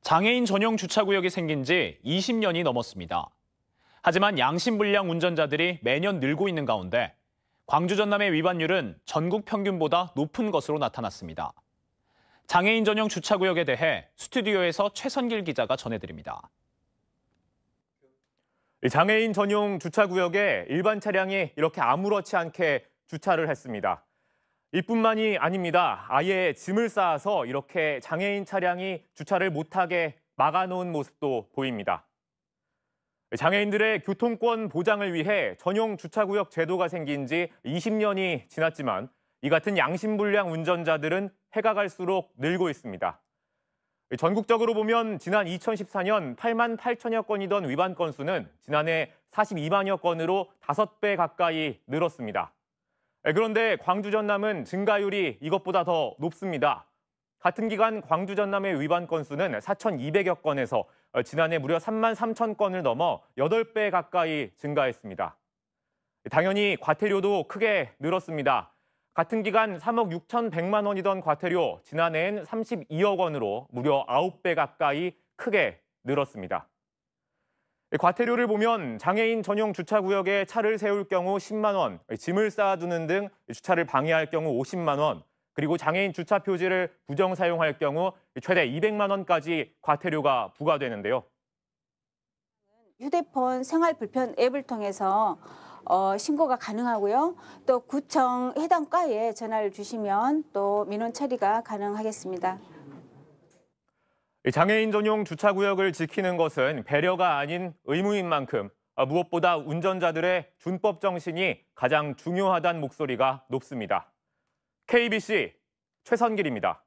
장애인 전용 주차구역이 생긴 지 20년이 넘었습니다. 하지만 양심불량 운전자들이 매년 늘고 있는 가운데 광주 전남의 위반율은 전국 평균보다 높은 것으로 나타났습니다. 장애인 전용 주차구역에 대해 스튜디오에서 최선길 기자가 전해드립니다. 장애인 전용 주차구역에 일반 차량이 이렇게 아무렇지 않게 주차를 했습니다. 이뿐만이 아닙니다. 아예 짐을 쌓아서 이렇게 장애인 차량이 주차를 못하게 막아놓은 모습도 보입니다. 장애인들의 교통권 보장을 위해 전용 주차구역 제도가 생긴 지 20년이 지났지만 이 같은 양심불량 운전자들은 해가 갈수록 늘고 있습니다. 전국적으로 보면 지난 2014년 8만 8천여 건이던 위반 건수는 지난해 42만여 건으로 5배 가까이 늘었습니다. 그런데 광주 전남은 증가율이 이것보다 더 높습니다. 같은 기간 광주 전남의 위반 건수는 4,200여 건에서 지난해 무려 3만 3천 건을 넘어 8배 가까이 증가했습니다. 당연히 과태료도 크게 늘었습니다. 같은 기간 3억 6,100만 원이던 과태료, 지난해엔 32억 원으로 무려 9배 가까이 크게 늘었습니다. 과태료를 보면 장애인 전용 주차구역에 차를 세울 경우 10만 원, 짐을 쌓아두는 등 주차를 방해할 경우 50만 원, 그리고 장애인 주차 표지를 부정 사용할 경우 최대 200만 원까지 과태료가 부과되는데요. 휴대폰 생활불편 앱을 통해서 신고가 가능하고요. 또 구청 해당 과에 전화를 주시면 또 민원 처리가 가능하겠습니다. 장애인 전용 주차구역을 지키는 것은 배려가 아닌 의무인 만큼 무엇보다 운전자들의 준법 정신이 가장 중요하다는 목소리가 높습니다. KBC 최선길입니다.